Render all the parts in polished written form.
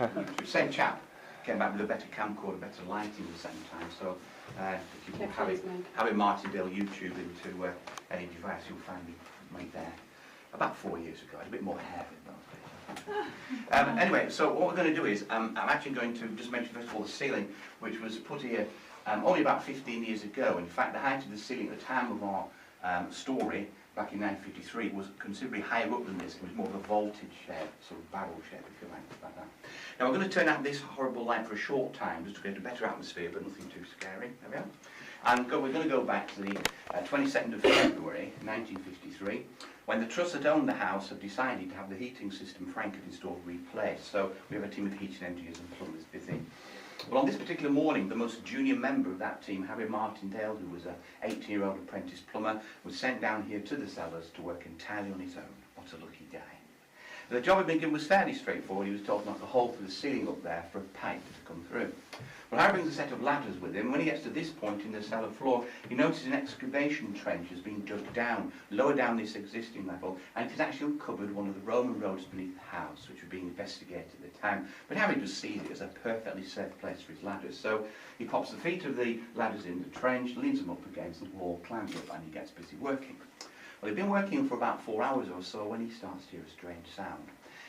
YouTube. Same chap, came back with a better camcorder, better lighting at the same time. So if you put Harry Martindale YouTube into any device, you'll find me made there about 4 years ago. I had a bit more hair in those days. Anyway, so what we're going to do is, I'm actually going to just mention first of all the ceiling, which was put here only about 15 years ago. In fact, the height of the ceiling at the time of our story, back in 1953, was considerably higher up than this. It was more of a vaulted shape, sort of barrel shape, if you like that. Now we're going to turn out this horrible light for a short time, just to get a better atmosphere, but nothing too scary. There we are. And we're going to go back to the 22nd of February 1953, when the trust that owned the house had decided to have the heating system Frank had installed replaced. So we have a team of heating engineers and plumbers busy. Well, on this particular morning, the most junior member of that team, Harry Martindale, who was an 18-year-old apprentice plumber, was sent down here to the cellars to work entirely on his own. What a lucky guy. The job he'd been given was fairly straightforward. He was told to knock a hole through the ceiling up there for a pipe to come through. Well, Harry brings a set of ladders with him. When he gets to this point in the cellar floor, he notices an excavation trench has been dug down, lower down this existing level, and it has actually uncovered one of the Roman roads beneath the house, which was being investigated at the time. But Harry just sees it as a perfectly safe place for his ladders. So he pops the feet of the ladders in the trench, leans them up against the wall, climbs up, and he gets busy working. Well, he'd been working for about 4 hours or so when he starts to hear a strange sound.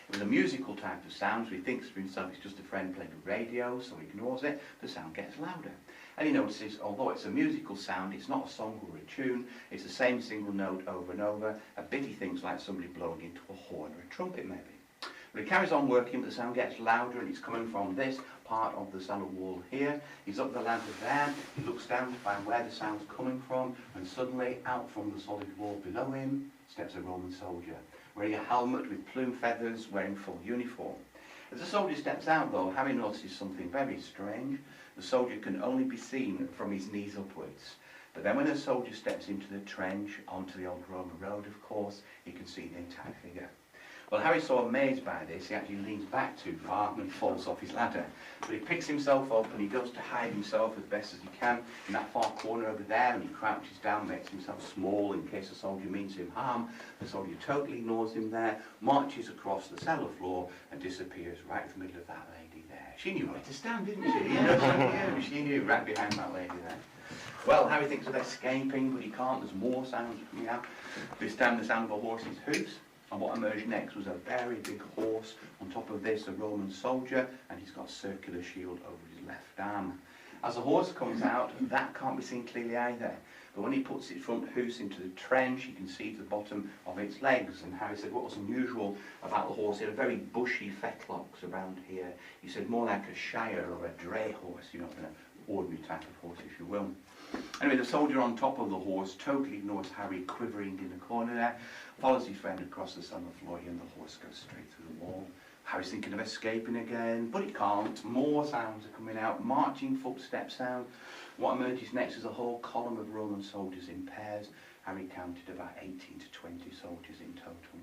It was a musical type of sound, so he thinks to himself it's just a friend playing a radio, so he ignores it. The sound gets louder. And he notices, although it's a musical sound, it's not a song or a tune, it's the same single note over and over, a bit he thinks like somebody blowing into a horn or a trumpet maybe. But he carries on working, but the sound gets louder, and it's coming from this part of the cellar wall here. He's up the ladder there, he looks down to find where the sound's coming from, and suddenly, out from the solid wall below him, steps a Roman soldier, wearing a helmet with plume feathers, wearing full uniform. As the soldier steps out though, Harry notices something very strange. The soldier can only be seen from his knees upwards. But then when the soldier steps into the trench, onto the old Roman road of course, he can see the entire figure. Well, Harry's so amazed by this, he actually leans back too far and falls off his ladder. But he picks himself up and he goes to hide himself as best as he can in that far corner over there, and he crouches down, makes himself small in case the soldier means him harm. The soldier totally ignores him there, marches across the cellar floor and disappears right in the middle of that lady there. She knew where to stand, didn't she? You know, she knew right behind that lady there. Well, Harry thinks of escaping, but he can't. There's more sounds coming out. This time the sound of a horse's hoofs. And what emerged next was a very big horse, on top of this a Roman soldier, and he's got a circular shield over his left arm. As the horse comes out, that can't be seen clearly either. But when he puts its front hoofs into the trench, you can see to the bottom of its legs. And Harry said what was unusual about the horse, he had a very bushy fetlocks around here. He said more like a shire or a dray horse, you know, an ordinary type of horse, if you will. Anyway, the soldier on top of the horse totally ignores Harry quivering in the corner there, follows his friend across the cellar floor here, and the horse goes straight through the wall. Harry's thinking of escaping again, but he can't. More sounds are coming out, marching footsteps sound. What emerges next is a whole column of Roman soldiers in pairs. Harry counted about 18 to 20 soldiers in total.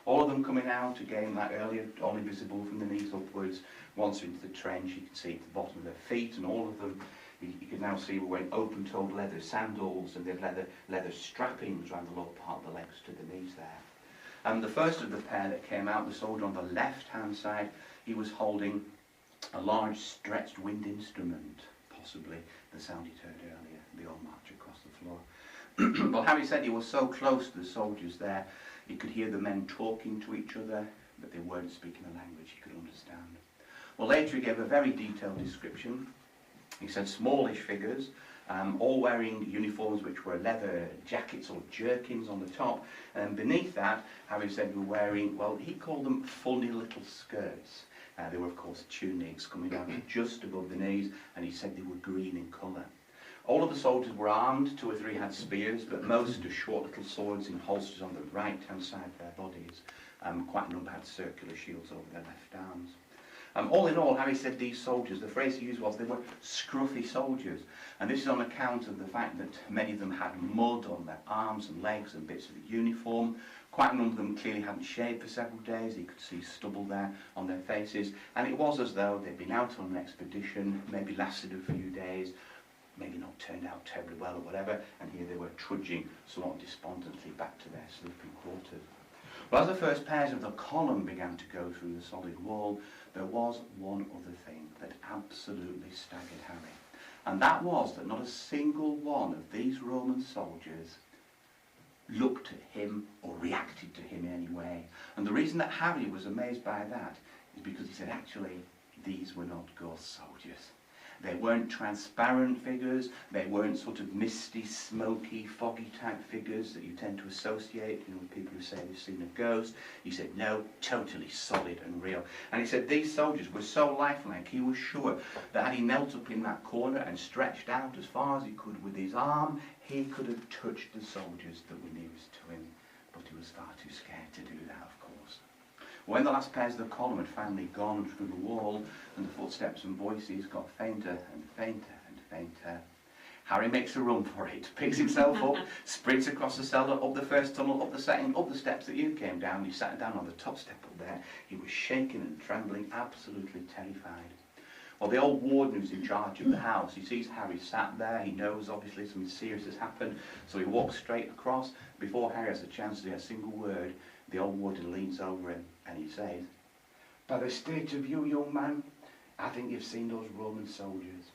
All of them coming out again, like earlier, only visible from the knees upwards. Once into the trench, you can see at the bottom of their feet, and all of them, you can now see, were wearing open-toed leather sandals, and they had leather strappings around the lower part of the legs to the knees there. The first of the pair that came out, the soldier on the left-hand side, he was holding a large stretched wind instrument, possibly the sound he'd heard earlier, the old march across the floor. Well, Harry said he was so close to the soldiers there, he could hear the men talking to each other, but they weren't speaking a language he could understand. Well, later he gave a very detailed description. He said smallish figures, all wearing uniforms which were leather jackets or jerkins on the top, and beneath that, Harry said, were wearing, well, he called them funny little skirts. They were, of course, tunics coming down just above the knees, and he said they were green in colour. All of the soldiers were armed, 2 or 3 had spears, but most are short little swords in holsters on the right-hand side of their bodies. Quite a number had circular shields over their left arms. All in all, Harry said these soldiers, the phrase he used was they were scruffy soldiers. And this is on account of the fact that many of them had mud on their arms and legs and bits of the uniform. Quite a number of them clearly hadn't shaved for several days. You could see stubble there on their faces. And it was as though they'd been out on an expedition, maybe lasted a few days, maybe not turned out terribly well or whatever, and here they were trudging somewhat despondently back to their sleeping quarters. Well, as the first pairs of the column began to go through the solid wall, there was one other thing that absolutely staggered Harry. And that was that not a single one of these Roman soldiers looked at him or reacted to him in any way. And the reason that Harry was amazed by that is because he said, actually, these were not ghost soldiers. They weren't transparent figures, they weren't sort of misty, smoky, foggy type figures that you tend to associate, with people who say they've seen a ghost. He said, no, totally solid and real. And he said these soldiers were so lifelike, he was sure that had he knelt up in that corner and stretched out as far as he could with his arm, he could have touched the soldiers that were nearest to him. But he was far too scared to do that, of course. When the last pairs of the column had finally gone through the wall and the footsteps and voices got fainter and fainter and fainter, Harry makes a run for it, picks himself up, sprints across the cellar, up the first tunnel, up the second, up the steps that you came down. He sat down on the top step up there. He was shaking and trembling, absolutely terrified. Well, the old warden who's in charge of the house, he sees Harry sat there. He knows obviously something serious has happened, so he walks straight across. Before Harry has a chance to say a single word, the old warden leans over him and he says, by the state of you, young man, I think you've seen those Roman soldiers.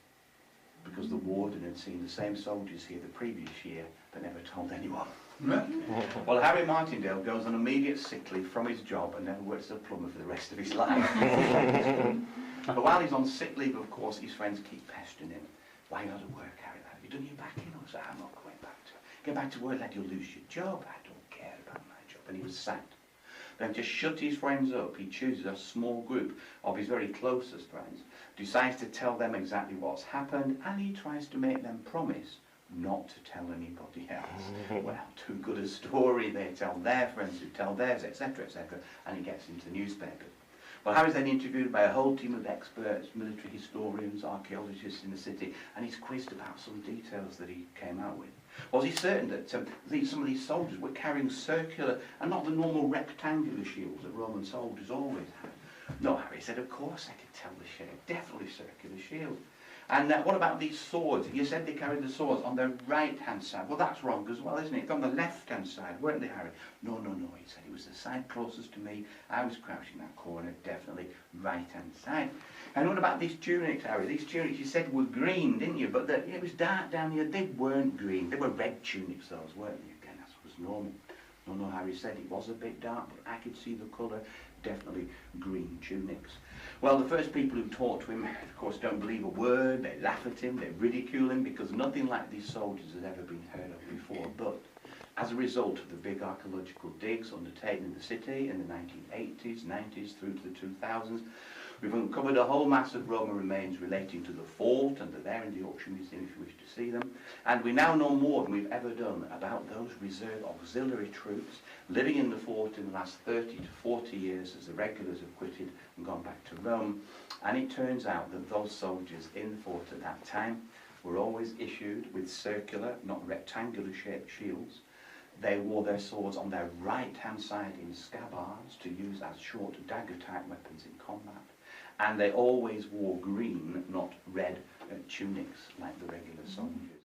Because the warden had seen the same soldiers here the previous year but never told anyone. Well, Harry Martindale goes on immediate sick leave from his job and never works as a plumber for the rest of his life. But while he's on sick leave, of course, his friends keep pestering him. Why not at work, Harry? Have you done your back in? I said, I'm not going back to it. Get back to work, lad, you'll lose your job. I don't care about my job. And he was sacked. Then to shut his friends up, he chooses a small group of his very closest friends, decides to tell them exactly what's happened, and he tries to make them promise not to tell anybody else. Well, too good a story. They tell their friends who tell theirs, etc., etc., and it gets into the newspapers. Well, Harry's then interviewed by a whole team of experts, military historians, archaeologists in the city, and he's quizzed about some details that he came out with. Was he certain that some of these soldiers were carrying circular and not the normal rectangular shields that Roman soldiers always had? No, Harry said, of course I could tell the shape, definitely circular shield. And what about these swords? You said they carried the swords on their right-hand side. Well, that's wrong as well, isn't it? It's on the left-hand side, weren't they, Harry? No, no, no, he said. It was the side closest to me. I was crouching in that corner, definitely right-hand side. And what about these tunics, Harry? These tunics, you said, were green, didn't you? But it was dark down here. They weren't green. They were red tunics, those, weren't they? Again, that was normal. No, no, Harry said it was a bit dark, but I could see the colour. Definitely green tunics. Well, the first people who talk to him, of course, don't believe a word. They laugh at him, they ridicule him, because nothing like these soldiers has ever been heard of before. But as a result of the big archaeological digs undertaken in the city in the 1980s, 90s, through to the 2000s, we've uncovered a whole mass of Roman remains relating to the fort, and they're there in the Yorkshire Museum if you wish to see them. And we now know more than we've ever done about those reserve auxiliary troops living in the fort in the last 30 to 40 years as the regulars have quitted and gone back to Rome. And it turns out that those soldiers in the fort at that time were always issued with circular, not rectangular shaped shields. They wore their swords on their right-hand side in scabbards to use as short dagger-type weapons in combat. And they always wore green, not red, tunics like the regular soldiers.